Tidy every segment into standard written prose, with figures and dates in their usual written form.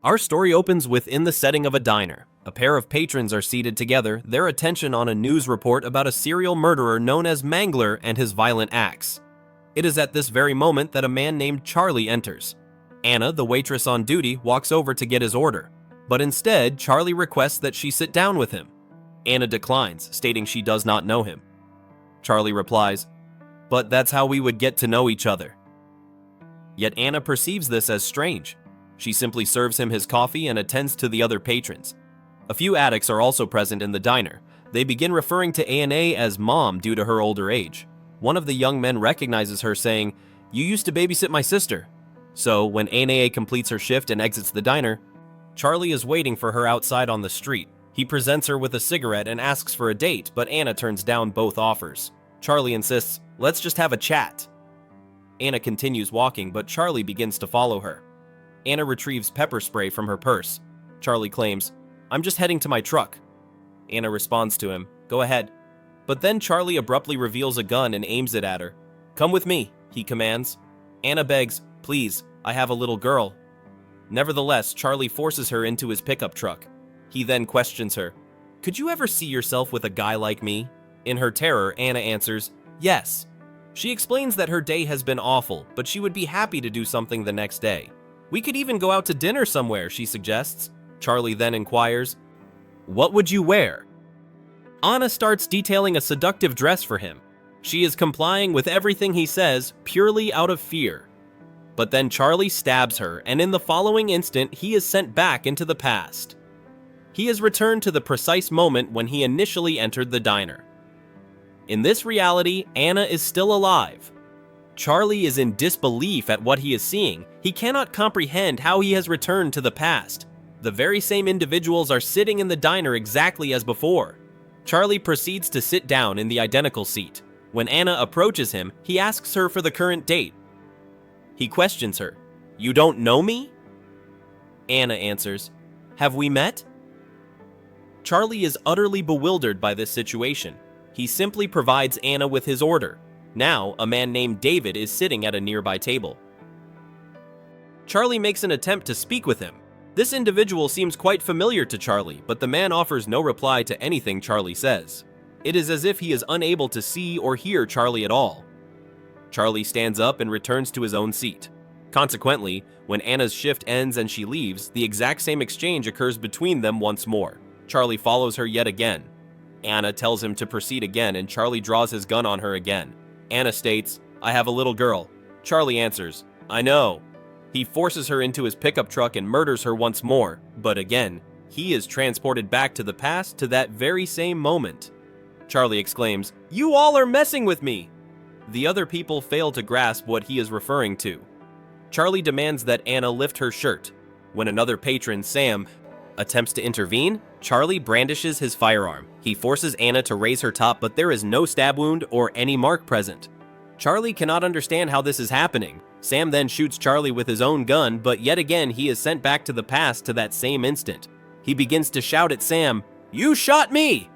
Our story opens within the setting of a diner. A pair of patrons are seated together, their attention on a news report about a serial murderer known as Mangler and his violent acts. It is at this very moment that a man named Charlie enters. Anna, the waitress on duty, walks over to get his order, but instead, Charlie requests that she sit down with him. Anna declines, stating she does not know him. Charlie replies, "But that's how we would get to know each other." Yet Anna perceives this as strange. She simply serves him his coffee and attends to the other patrons. A few addicts are also present in the diner. They begin referring to Anna as Mom due to her older age. One of the young men recognizes her, saying, "You used to babysit my sister." So, when Anna completes her shift and exits the diner, Charlie is waiting for her outside on the street. He presents her with a cigarette and asks for a date, but Anna turns down both offers. Charlie insists, "Let's just have a chat." Anna continues walking, but Charlie begins to follow her. Anna retrieves pepper spray from her purse. Charlie claims, "I'm just heading to my truck." Anna responds to him, "Go ahead." But then Charlie abruptly reveals a gun and aims it at her. "Come with me," he commands. Anna begs, "Please, I have a little girl." Nevertheless, Charlie forces her into his pickup truck. He then questions her, "Could you ever see yourself with a guy like me?" In her terror, Anna answers, "Yes." She explains that her day has been awful, but she would be happy to do something the next day. "We could even go out to dinner somewhere," she suggests. Charlie then inquires, "What would you wear?" Anna starts detailing a seductive dress for him. She is complying with everything he says, purely out of fear. But then Charlie stabs her, and in the following instant, he is sent back into the past. He is returned to the precise moment when he initially entered the diner. In this reality, Anna is still alive. Charlie is in disbelief at what he is seeing. He cannot comprehend how he has returned to the past. The very same individuals are sitting in the diner exactly as before. Charlie proceeds to sit down in the identical seat. When Anna approaches him, he asks her for the current date. He questions her, "You don't know me?" Anna answers, "Have we met?" Charlie is utterly bewildered by this situation. He simply provides Anna with his order. Now, a man named David is sitting at a nearby table. Charlie makes an attempt to speak with him. This individual seems quite familiar to Charlie, but the man offers no reply to anything Charlie says. It is as if he is unable to see or hear Charlie at all. Charlie stands up and returns to his own seat. Consequently, when Anna's shift ends and she leaves, the exact same exchange occurs between them once more. Charlie follows her yet again. Anna tells him to proceed again, and Charlie draws his gun on her again. Anna states, "I have a little girl." Charlie answers, "I know." He forces her into his pickup truck and murders her once more, but again, he is transported back to the past to that very same moment. Charlie exclaims, "You all are messing with me!" The other people fail to grasp what he is referring to. Charlie demands that Anna lift her shirt. When another patron, Sam, attempts to intervene, Charlie brandishes his firearm. He forces Anna to raise her top, but there is no stab wound or any mark present. Charlie cannot understand how this is happening. Sam then shoots Charlie with his own gun, but yet again he is sent back to the past to that same instant. He begins to shout at Sam, "You shot me!"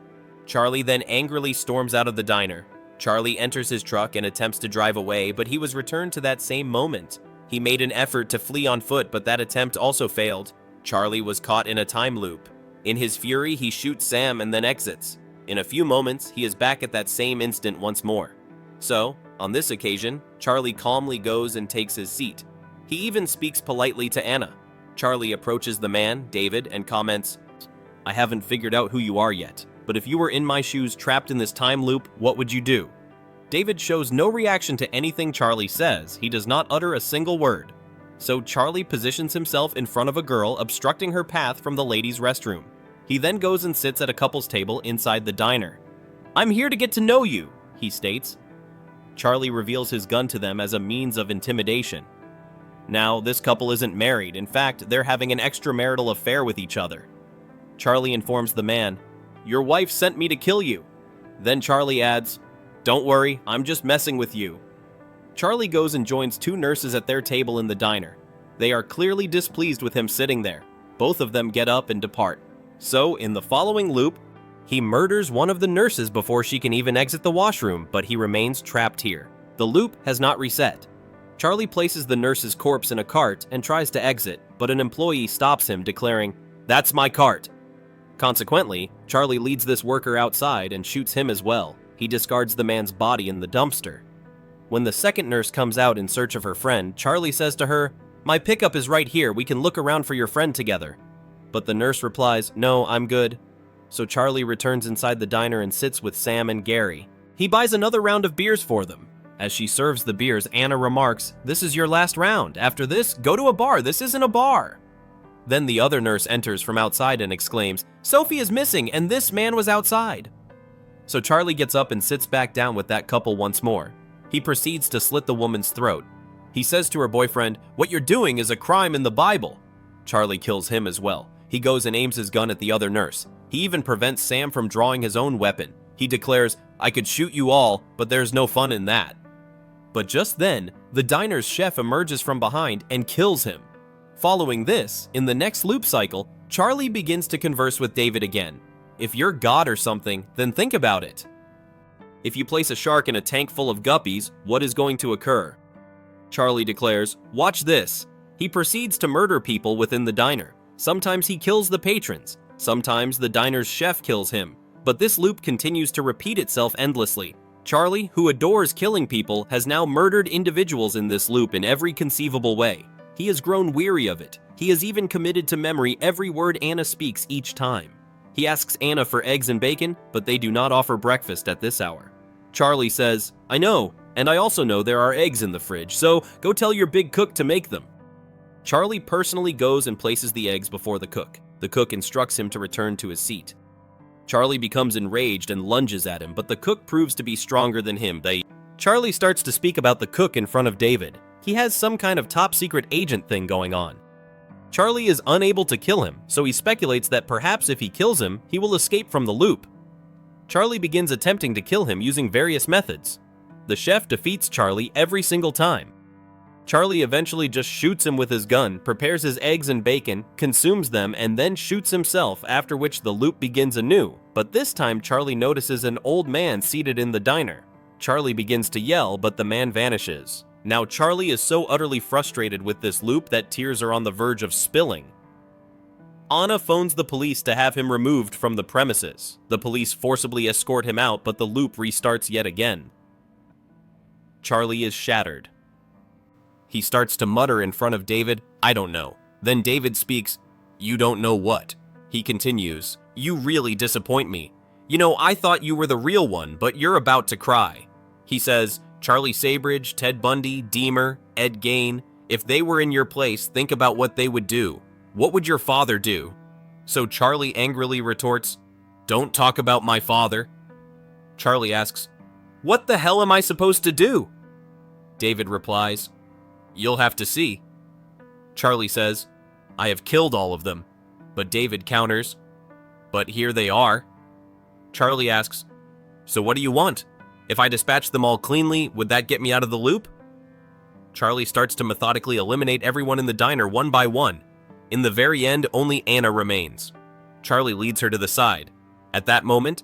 Charlie then angrily storms out of the diner. Charlie enters his truck and attempts to drive away, but he was returned to that same moment. He made an effort to flee on foot, but that attempt also failed. Charlie was caught in a time loop. In his fury, he shoots Sam and then exits. In a few moments, he is back at that same instant once more. So, on this occasion, Charlie calmly goes and takes his seat. He even speaks politely to Anna. Charlie approaches the man, David, and comments, "I haven't figured out who you are yet, but if you were in my shoes trapped in this time loop, what would you do?" David shows no reaction to anything Charlie says. He does not utter a single word. So Charlie positions himself in front of a girl, obstructing her path from the ladies' restroom. He then goes and sits at a couple's table inside the diner. "I'm here to get to know you," he states. Charlie reveals his gun to them as a means of intimidation. Now, this couple isn't married. In fact, they're having an extramarital affair with each other. Charlie informs the man, "Your wife sent me to kill you." Then Charlie adds, "Don't worry, I'm just messing with you." Charlie goes and joins two nurses at their table in the diner. They are clearly displeased with him sitting there. Both of them get up and depart. So, in the following loop, he murders one of the nurses before she can even exit the washroom, but he remains trapped here. The loop has not reset. Charlie places the nurse's corpse in a cart and tries to exit, but an employee stops him, declaring, "That's my cart." Consequently, Charlie leads this worker outside and shoots him as well. He discards the man's body in the dumpster. When the second nurse comes out in search of her friend, Charlie says to her, "My pickup is right here, we can look around for your friend together." But the nurse replies, "No, I'm good." So Charlie returns inside the diner and sits with Sam and Gary. He buys another round of beers for them. As she serves the beers, Anna remarks, "This is your last round. After this, go to a bar. This isn't a bar." Then the other nurse enters from outside and exclaims, "Sophie is missing and this man was outside." So Charlie gets up and sits back down with that couple once more. He proceeds to slit the woman's throat. He says to her boyfriend, "What you're doing is a crime in the Bible." Charlie kills him as well. He goes and aims his gun at the other nurse. He even prevents Sam from drawing his own weapon. He declares, "I could shoot you all, but there's no fun in that." But just then, the diner's chef emerges from behind and kills him. Following this, in the next loop cycle, Charlie begins to converse with David again. If you're God or something, then think about it. If you place a shark in a tank full of guppies, what is going to occur? Charlie declares, "Watch this." He proceeds to murder people within the diner. Sometimes he kills the patrons. Sometimes the diner's chef kills him. But this loop continues to repeat itself endlessly. Charlie, who adores killing people, has now murdered individuals in this loop in every conceivable way. He has grown weary of it. He has even committed to memory every word Anna speaks each time. He asks Anna for eggs and bacon, but they do not offer breakfast at this hour. Charlie says, "I know, and I also know there are eggs in the fridge, so go tell your big cook to make them." Charlie personally goes and places the eggs before the cook. The cook instructs him to return to his seat. Charlie becomes enraged and lunges at him, but the cook proves to be stronger than him. Charlie starts to speak about the cook in front of David. He has some kind of top-secret agent thing going on. Charlie is unable to kill him, so he speculates that perhaps if he kills him, he will escape from the loop. Charlie begins attempting to kill him using various methods. The chef defeats Charlie every single time. Charlie eventually just shoots him with his gun, prepares his eggs and bacon, consumes them, and then shoots himself, after which the loop begins anew. But this time Charlie notices an old man seated in the diner. Charlie begins to yell, but the man vanishes. Now Charlie is so utterly frustrated with this loop that tears are on the verge of spilling. Anna phones the police to have him removed from the premises. The police forcibly escort him out, but the loop restarts yet again. Charlie is shattered. He starts to mutter in front of David, "I don't know." Then David speaks, "You don't know what?" He continues, "You really disappoint me. You know, I thought you were the real one, but you're about to cry." He says, "Charlie Sabridge, Ted Bundy, Deemer, Ed Gain, if they were in your place, think about what they would do. What would your father do?" So Charlie angrily retorts, "Don't talk about my father." Charlie asks, "What the hell am I supposed to do?" David replies, "You'll have to see." Charlie says, "I have killed all of them." But David counters, "But here they are." Charlie asks, "So what do you want? If I dispatch them all cleanly, would that get me out of the loop?" Charlie starts to methodically eliminate everyone in the diner one by one. In the very end, only Anna remains. Charlie leads her to the side. At that moment,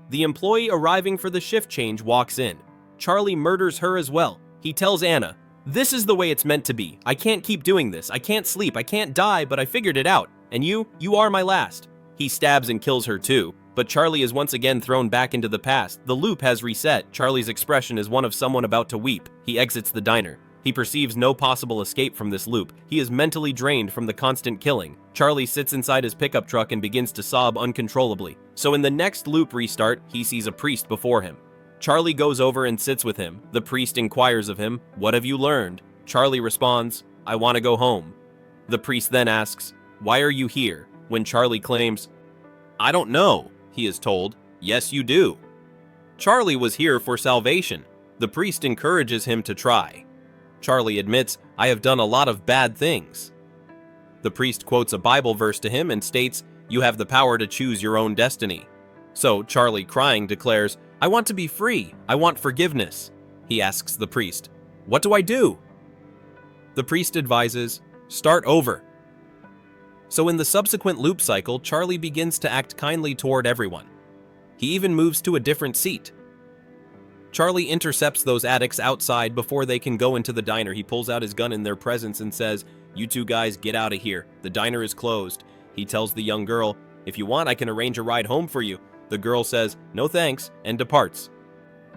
the employee arriving for the shift change walks in. Charlie murders her as well. He tells Anna, "This is the way it's meant to be. I can't keep doing this. I can't sleep. I can't die, but I figured it out. And you are my last." He stabs and kills her too, but Charlie is once again thrown back into the past. The loop has reset. Charlie's expression is one of someone about to weep. He exits the diner. He perceives no possible escape from this loop. He is mentally drained from the constant killing. Charlie sits inside his pickup truck and begins to sob uncontrollably. So in the next loop restart, he sees a priest before him. Charlie goes over and sits with him. The priest inquires of him, "What have you learned?" Charlie responds, "I want to go home." The priest then asks, "Why are you here?" When Charlie claims, "I don't know," he is told, "Yes, you do." Charlie was here for salvation. The priest encourages him to try. Charlie admits, "I have done a lot of bad things." The priest quotes a Bible verse to him and states, "You have the power to choose your own destiny." So Charlie, crying, declares, "I want to be free. I want forgiveness." He asks the priest, "What do I do?" The priest advises, "Start over." So in the subsequent loop cycle, Charlie begins to act kindly toward everyone. He even moves to a different seat. Charlie intercepts those addicts outside before they can go into the diner. He pulls out his gun in their presence and says, "You two guys get out of here. The diner is closed." He tells the young girl, "If you want, I can arrange a ride home for you." The girl says, "No thanks," and departs.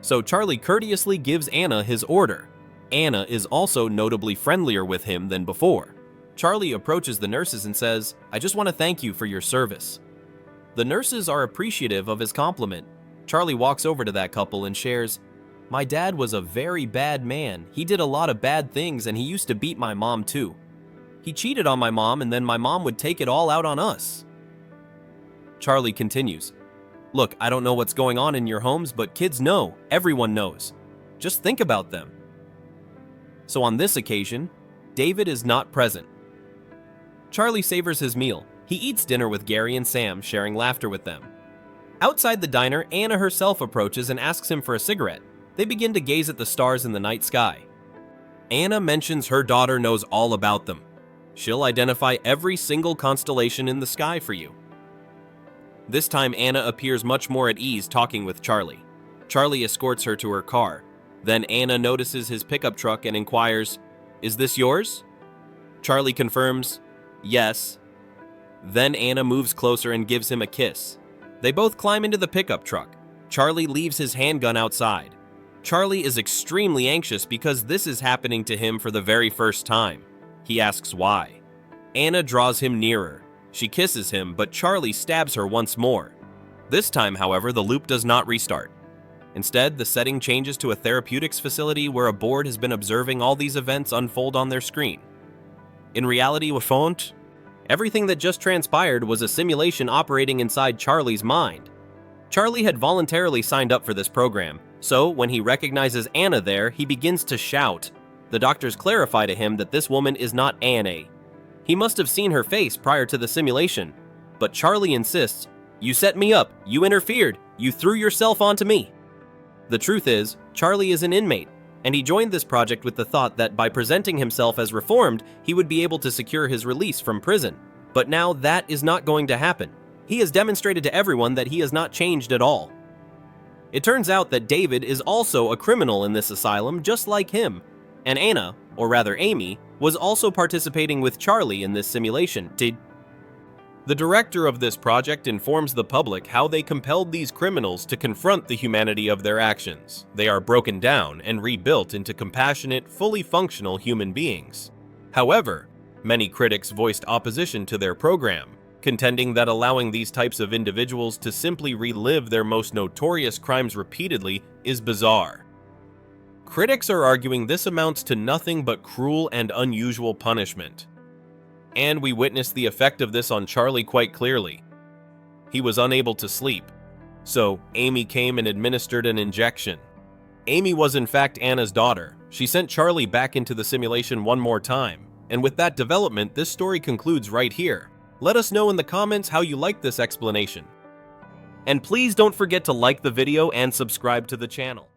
So Charlie courteously gives Anna his order. Anna is also notably friendlier with him than before. Charlie approaches the nurses and says, "I just want to thank you for your service." The nurses are appreciative of his compliment. Charlie walks over to that couple and shares, "My dad was a very bad man. He did a lot of bad things and he used to beat my mom too. He cheated on my mom and then my mom would take it all out on us." Charlie continues, "Look, I don't know what's going on in your homes, but kids know. Everyone knows. Just think about them." So on this occasion, David is not present. Charlie savors his meal. He eats dinner with Gary and Sam, sharing laughter with them. Outside the diner, Anna herself approaches and asks him for a cigarette. They begin to gaze at the stars in the night sky. Anna mentions her daughter knows all about them. She'll identify every single constellation in the sky for you. This time, Anna appears much more at ease talking with Charlie. Charlie escorts her to her car. Then Anna notices his pickup truck and inquires, "Is this yours?" Charlie confirms, "Yes." Then Anna moves closer and gives him a kiss. They both climb into the pickup truck. Charlie leaves his handgun outside. Charlie is extremely anxious because this is happening to him for the very first time. He asks why. Anna draws him nearer. She kisses him, but Charlie stabs her once more. This time, however, the loop does not restart. Instead, the setting changes to a therapeutics facility where a board has been observing all these events unfold on their screen. In reality, everything that just transpired was a simulation operating inside Charlie's mind. Charlie had voluntarily signed up for this program, so when he recognizes Anna there, he begins to shout. The doctors clarify to him that this woman is not Anna. He must have seen her face prior to the simulation, but Charlie insists, "You set me up, you interfered, you threw yourself onto me." The truth is, Charlie is an inmate, and he joined this project with the thought that by presenting himself as reformed, he would be able to secure his release from prison. But now that is not going to happen. He has demonstrated to everyone that he has not changed at all. It turns out that David is also a criminal in this asylum just like him, and Anna, or rather Amy, was also participating with Charlie in this simulation. The director of this project informs the public how they compelled these criminals to confront the humanity of their actions. They are broken down and rebuilt into compassionate, fully functional human beings. However, many critics voiced opposition to their program, contending that allowing these types of individuals to simply relive their most notorious crimes repeatedly is bizarre. Critics are arguing this amounts to nothing but cruel and unusual punishment. And we witnessed the effect of this on Charlie quite clearly. He was unable to sleep, so Amy came and administered an injection. Amy was in fact Anna's daughter. She sent Charlie back into the simulation one more time, and with that development, this story concludes right here. Let us know in the comments how you like this explanation. And please don't forget to like the video and subscribe to the channel.